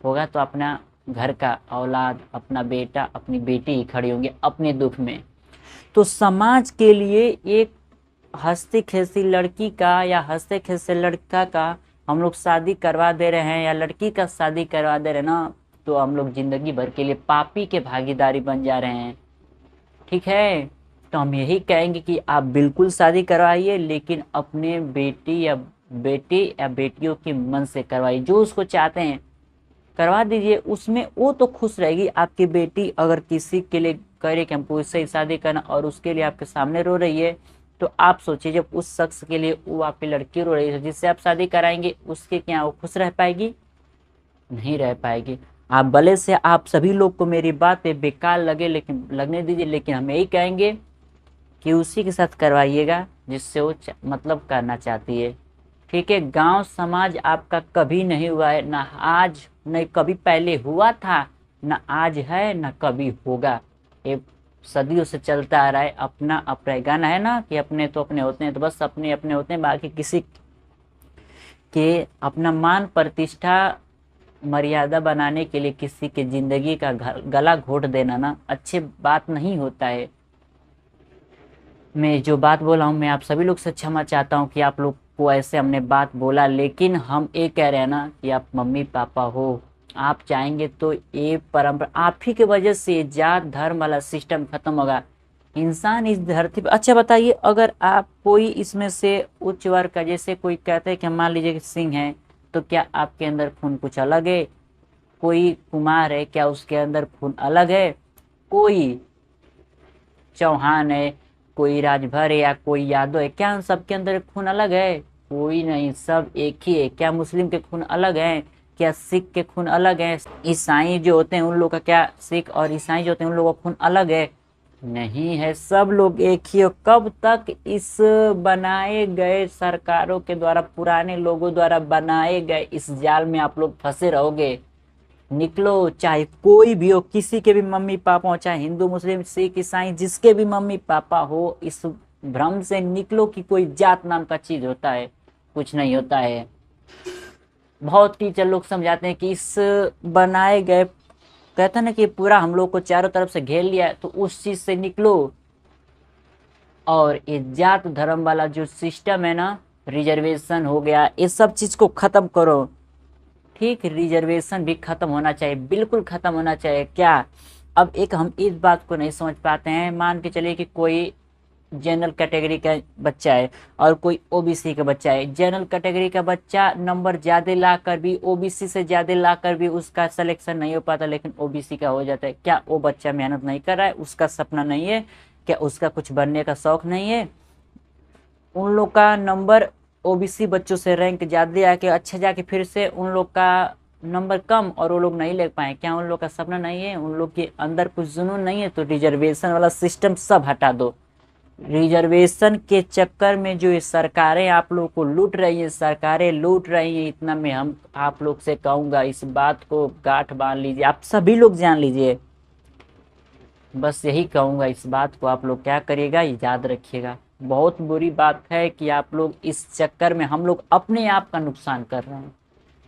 होगा तो अपना घर का औलाद, अपना बेटा, अपनी बेटी ही खड़ी होंगे अपने दुख में। तो समाज के लिए एक हंसती खेलती लड़की का या हंसते खेलते लड़का का हम लोग शादी करवा दे रहे हैं या लड़की का शादी करवा दे रहे हैं ना, तो हम लोग जिंदगी भर के लिए पापी के भागीदारी बन जा रहे हैं। ठीक है, तो हम यही कहेंगे कि आप बिल्कुल शादी करवाइए, लेकिन अपने बेटी या बेटे या बेटियों के मन से करवाइए। जो उसको चाहते हैं करवा दीजिए, उसमें वो तो खुश रहेगी। आपकी बेटी अगर किसी के लिए कह रही कि हमको इससे ही शादी करना और उसके लिए आपके सामने रो रही है, तो आप सोचिए जब उस शख्स के लिए वो आपकी लड़की रो रही है जिससे आप शादी कराएंगे, उसके क्या वो खुश रह पाएगी? नहीं रह पाएगी। आप भले से आप सभी लोग को मेरी बातें बेकार लगे, लेकिन लगने दीजिए, लेकिन हम यही कहेंगे कि उसी के साथ करवाइएगा जिससे वो मतलब करना चाहती है। ठीक है, गांव समाज आपका कभी नहीं हुआ है, ना आज नहीं कभी पहले हुआ था, ना आज है, ना कभी होगा। ये सदियों से चलता आ रहा है। अपना अपना गाना है ना कि अपने तो अपने होते हैं, तो बस अपने अपने होते हैं, बाकी किसी के अपना मान प्रतिष्ठा मर्यादा बनाने के लिए किसी के जिंदगी का गला घोट देना ना अच्छी बात नहीं होता है। मैं जो बात बोला हूँ, मैं आप सभी लोग से क्षमा चाहता हूँ कि आप लोग को ऐसे हमने बात बोला, लेकिन हम ये कह रहे हैं ना कि आप मम्मी पापा हो, आप चाहेंगे तो ये परंपरा आप ही के वजह से जात धर्म वाला सिस्टम खत्म होगा। इंसान इस धरती पे, अच्छा बताइए, अगर आप कोई इसमें से उच्च वर्ग का, जैसे कोई कहते हैं कि मान लीजिए कि सिंह है, तो क्या आपके अंदर खून कुछ अलग है? कोई कुमार है, क्या उसके अंदर खून अलग है? कोई चौहान है, कोई राजभर है या कोई यादव है, क्या उन सबके अंदर खून अलग है? कोई नहीं, सब एक ही है। क्या मुस्लिम के खून अलग हैं? क्या सिख के खून अलग हैं? ईसाई जो होते हैं उन लोगों का, क्या सिख और ईसाई जो होते हैं उन लोगों का खून अलग है? नहीं है, सब लोग एक ही हो। कब तक इस बनाए गए सरकारों के द्वारा, पुराने लोगों द्वारा बनाए गए इस जाल में आप लोग फंसे रहोगे? निकलो, चाहे कोई भी हो, किसी के भी मम्मी पापा हो, चाहे हिंदू मुस्लिम सिख ईसाई, जिसके भी मम्मी पापा हो, इस भ्रम से निकलो कि कोई जात नाम का चीज होता है। कुछ नहीं होता है। बहुत टीचर लोग समझाते हैं कि इस बनाए गए, कहते हैं ना कि पूरा हम लोग को चारों तरफ से घेर लिया है, तो उस चीज से निकलो। और ये जात धर्म वाला जो सिस्टम है ना, रिजर्वेशन हो गया, इस सब चीज को खत्म करो। ठीक, रिजर्वेशन भी खत्म होना चाहिए, बिल्कुल खत्म होना चाहिए। क्या अब एक हम इस बात को नहीं समझ पाते हैं, मान के चलिए कि कोई जनरल कैटेगरी का बच्चा है और कोई ओबीसी का बच्चा है। जनरल कैटेगरी का बच्चा नंबर ज्यादा ला कर भी, ओबीसी से ज्यादा ला कर भी उसका सिलेक्शन नहीं हो पाता, लेकिन ओबीसी का हो जाता है। क्या वो बच्चा मेहनत नहीं कर रहा है? उसका सपना नहीं है क्या? उसका कुछ बनने का शौक नहीं है? उन लोग का नंबर ओबीसी बच्चों से रैंक ज्यादा आके अच्छा जाके फिर से उन लोग का नंबर कम और वो लोग नहीं ले पाए। क्या उन लोग का सपना नहीं है? उन लोग के अंदर कुछ जुनून नहीं है? तो रिजर्वेशन वाला सिस्टम सब हटा दो। रिजर्वेशन के चक्कर में जो ये सरकारें आप लोग को लूट रही है, सरकारें लूट रही हैं, इतना मैं हम आप लोग से कहूंगा, इस बात को गांठ बांध लीजिए, आप सभी लोग जान लीजिए। बस यही कहूंगा, इस बात को आप लोग क्या करिएगा, याद रखिएगा। बहुत बुरी बात है कि आप लोग इस चक्कर में, हम लोग अपने आप का नुकसान कर रहे हैं।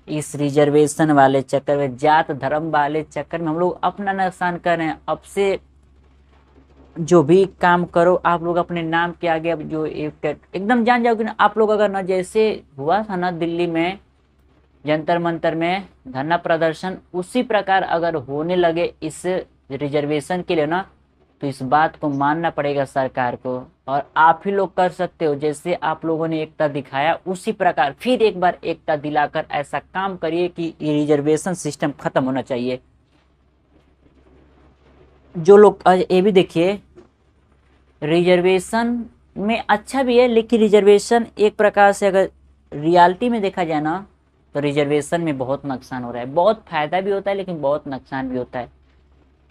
इस रिजर्वेशन वाले चक्कर में, जात धर्म वाले चक्कर में हम लोग अपना नुकसान कर रहे हैं। अब से जो भी काम करो आप लोग अपने नाम के आगे, अब जो एकदम जान जाओगे ना आप लोग, अगर ना जैसे हुआ था ना दिल्ली में जंतर मंतर में धरना प्रदर्शन, उसी प्रकार अगर होने लगे इस रिजर्वेशन के लिए ना, तो इस बात को मानना पड़ेगा सरकार को। और आप ही लोग कर सकते हो, जैसे आप लोगों ने एकता दिखाया उसी प्रकार फिर एक बार एकता दिलाकर ऐसा काम करिए कि ये रिजर्वेशन सिस्टम खत्म होना चाहिए। जो लोग ये भी देखिए, रिजर्वेशन में अच्छा भी है, लेकिन रिजर्वेशन एक प्रकार से अगर रियलिटी में देखा जाए ना, तो रिजर्वेशन में बहुत नुकसान हो रहा है। बहुत फायदा भी होता है लेकिन बहुत नुकसान भी होता है,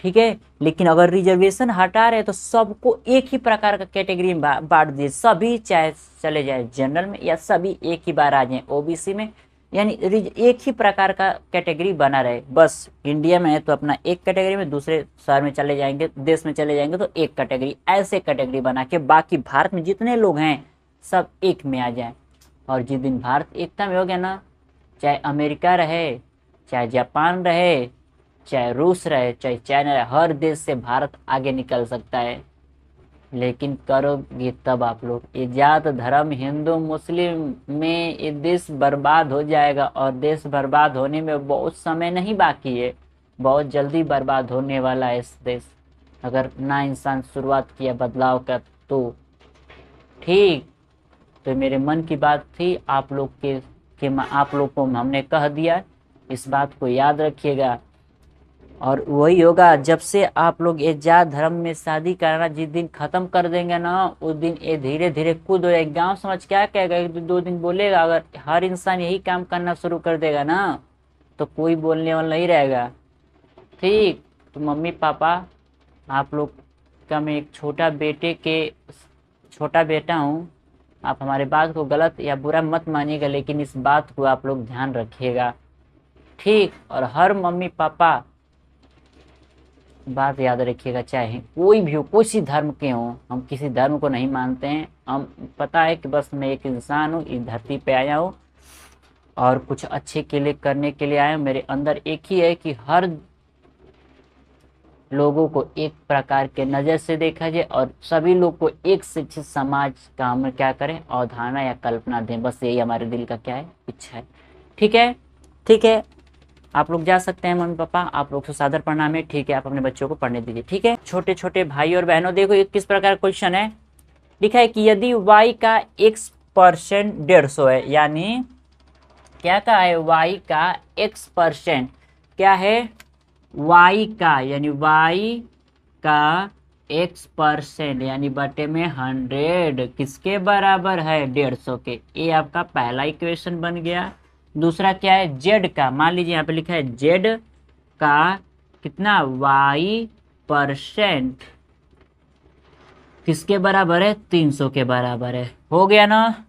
ठीक है। लेकिन अगर रिजर्वेशन हटा रहे तो सबको एक ही प्रकार का कैटेगरी में बांट दिए, सभी चाहे चले जाए जनरल में या सभी एक ही बार आ जाए ओबीसी में, यानी एक ही प्रकार का कैटेगरी बना रहे। बस इंडिया में है तो अपना एक कैटेगरी में, दूसरे शहर में चले जाएंगे, देश में चले जाएंगे तो एक कैटेगरी, ऐसे कैटेगरी बना के बाकी भारत में जितने लोग हैं सब एक में आ जाए। और जिस दिन भारत एकता में हो गया ना, चाहे अमेरिका रहे, चाहे जापान रहे, चाहे रूस रहे, चाहे चाइना रहे, हर देश से भारत आगे निकल सकता है। लेकिन करोगे तब आप लोग, ये जात धर्म हिंदू मुस्लिम में ये देश बर्बाद हो जाएगा। और देश बर्बाद होने में बहुत समय नहीं बाकी है, बहुत जल्दी बर्बाद होने वाला है इस देश, अगर ना इंसान शुरुआत किया बदलाव का तो। ठीक, तो मेरे मन की बात थी, आप लोग आप लोग को हमने कह दिया, इस बात को याद रखिएगा। और वही होगा, जब से आप लोग ये जात धर्म में शादी कराना जिस दिन खत्म कर देंगे ना, उस दिन ये धीरे धीरे खुद हो जाएगा। गांव समाज क्या कहेगा, एक दो दिन बोलेगा। अगर हर इंसान यही काम करना शुरू कर देगा ना, तो कोई बोलने वाला नहीं रहेगा। ठीक, तो मम्मी पापा, आप लोग का मैं एक छोटा बेटा हूँ, आप हमारे बात को गलत या बुरा मत मानिएगा, लेकिन इस बात को आप लोग ध्यान रखिएगा, ठीक। और हर मम्मी पापा बात याद रखिएगा, चाहे कोई भी हो, किसी धर्म के हो, हम किसी धर्म को नहीं मानते हैं। हम पता है कि बस मैं एक इंसान हूँ, इस धरती पे आया हूँ और कुछ अच्छे के लिए करने के लिए आया हूँ। मेरे अंदर एक ही है कि हर लोगों को एक प्रकार के नज़र से देखा जाए और सभी लोग को एक शिक्षित समाज का हम क्या करें, अवधारणा या कल्पना दें। बस यही हमारे दिल का क्या है, इच्छा है। ठीक है, ठीक है, आप लोग जा सकते हैं मम्मी पापा, आप लोग से सादर प्रणाम है, ठीक है। आप अपने बच्चों को पढ़ने दीजिए, ठीक है। छोटे छोटे भाई और बहनों, देखो ये किस प्रकार क्वेश्चन है। लिखा है कि यदि y का x% 150 है, यानी क्या का है, y का x% क्या है, y का, यानी y का x% यानी बटे में 100 किसके बराबर है, 150 के। ये आपका पहला इक्वेशन बन गया। दूसरा क्या है, z का, मान लीजिए यहाँ पे लिखा है z का कितना, y% किसके बराबर है, 300 के बराबर है। हो गया ना,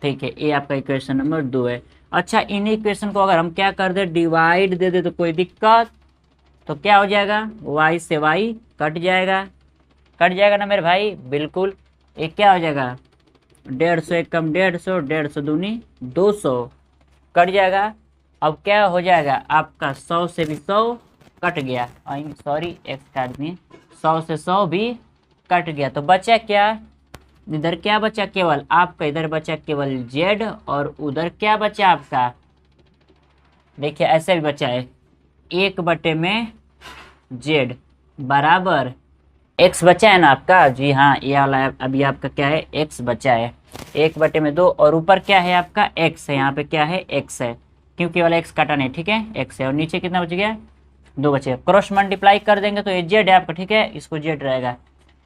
ठीक है। ये आपका इक्वेशन नंबर 2 है। अच्छा, इन इक्वेशन को अगर हम क्या कर दे, डिवाइड दे दे तो कोई दिक्कत, तो क्या हो जाएगा, y से y कट जाएगा, कट जाएगा ना मेरे भाई, बिल्कुल। ये क्या हो जाएगा, 150 एक कम 150, 150 दूनी 200 कट जाएगा। अब क्या हो जाएगा आपका, 100 से भी 100 कट गया, सॉरी एक्स काट दिए, 100 से 100 भी कट गया। तो बचा क्या, इधर क्या बचा, केवल आपका इधर बचा केवल z, और उधर क्या बचा आपका, देखिए ऐसे भी बचा है 1 में z बराबर x बचा है ना आपका, जी हाँ, ये वाला अभी आपका क्या है, x बचा है, 1/2, और ऊपर क्या है आपका x है, यहाँ पे क्या है x है, क्योंकि वाला x काटा नहीं, ठीक है, x है। और नीचे कितना बच गया, 2 बचे। क्रॉस मल्टीप्लाई कर देंगे तो ये z है आपका, ठीक है, इसको z रहेगा,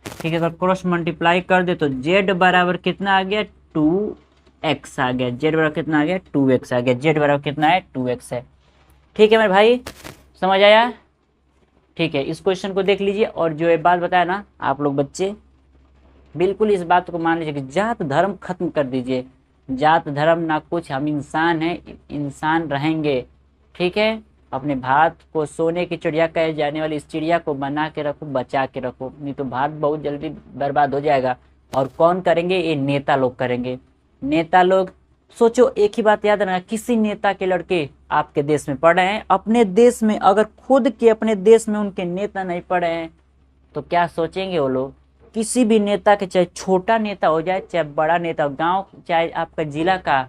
ठीक है। अगर क्रॉस मल्टीप्लाई कर दे तो z बराबर कितना आ गया, 2x आ गया, z बराबर कितना आ गया, 2x आ गया, z बराबर कितना है, 2x है। ठीक है मेरे भाई, समझ आया, ठीक है। इस क्वेश्चन को देख लीजिए, और जो ये बात बताया ना, आप लोग बच्चे बिल्कुल इस बात को मान लीजिए कि जात धर्म खत्म कर दीजिए। जात धर्म ना कुछ, हम इंसान हैं, इंसान रहेंगे, ठीक है। अपने भारत को सोने की चिड़िया कहे जाने वाली इस चिड़िया को बना के रखो, बचा के रखो, नहीं तो भारत बहुत जल्दी बर्बाद हो जाएगा। और कौन करेंगे, ये नेता लोग करेंगे। नेता लोग, सोचो एक ही बात याद रखना, किसी नेता के लड़के आपके देश में पढ़ रहे हैं, अपने देश में, अगर खुद के अपने देश में उनके नेता नहीं पढ़े हैं तो क्या सोचेंगे वो लोग। किसी भी नेता के, चाहे छोटा नेता हो जाए चाहे बड़ा नेता, गांव चाहे आपका जिला का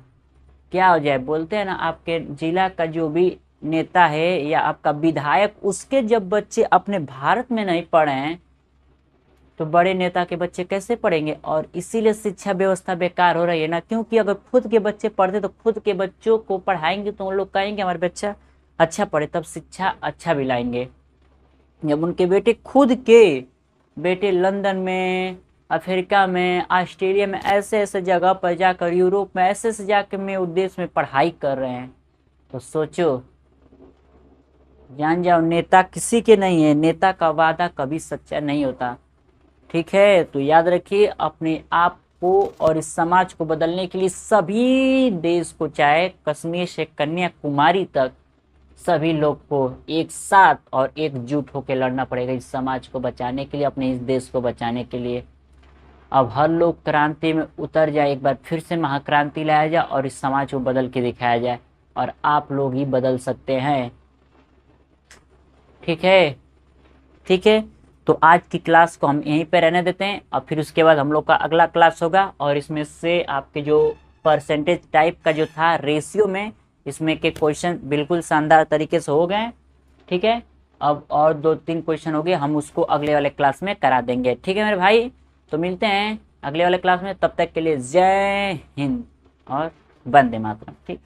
क्या हो जाए, बोलते हैं ना, आपके जिला का जो भी नेता है या आपका विधायक, उसके जब बच्चे अपने भारत में नहीं पढ़े हैं तो बड़े नेता के बच्चे कैसे पढ़ेंगे। और इसीलिए शिक्षा व्यवस्था बेकार हो रही है ना, क्योंकि अगर खुद के बच्चे पढ़ते तो खुद के बच्चों को पढ़ाएंगे तो उन लोग कहेंगे हमारे बच्चा अच्छा पढ़े, तब शिक्षा अच्छा भी लाएंगे। जब उनके बेटे खुद के बेटे लंदन में, अफ्रीका में, ऑस्ट्रेलिया में, ऐसे ऐसे जगह पर जाकर, यूरोप में ऐसे ऐसे जाकर में उद्देश्य में पढ़ाई कर रहे हैं, तो सोचो, जान जाओ नेता किसी के नहीं है, नेता का वादा कभी सच्चा नहीं होता। ठीक है, तो याद रखिए अपने आप को और इस समाज को बदलने के लिए सभी देश को, चाहे कश्मीर से कन्याकुमारी तक, सभी लोग को एक साथ और एकजुट होकर लड़ना पड़ेगा इस समाज को बचाने के लिए, अपने इस देश को बचाने के लिए। अब हर लोग क्रांति में उतर जाए, एक बार फिर से महाक्रांति लाया जाए और इस समाज को बदल के दिखाया जाए, और आप लोग ही बदल सकते हैं। ठीक है, ठीक है। तो आज की क्लास को हम यहीं पे रहने देते हैं, और फिर उसके बाद हम लोग का अगला क्लास होगा, और इसमें से आपके जो परसेंटेज टाइप का जो था रेशियो में, इसमें के क्वेश्चन बिल्कुल शानदार तरीके से हो गए। ठीक है, अब और 2-3 क्वेश्चन हो गए, हम उसको अगले वाले क्लास में करा देंगे। ठीक है मेरे भाई, तो मिलते हैं अगले वाले क्लास में, तब तक के लिए जय हिंद और वंदे मातरम। ठीक।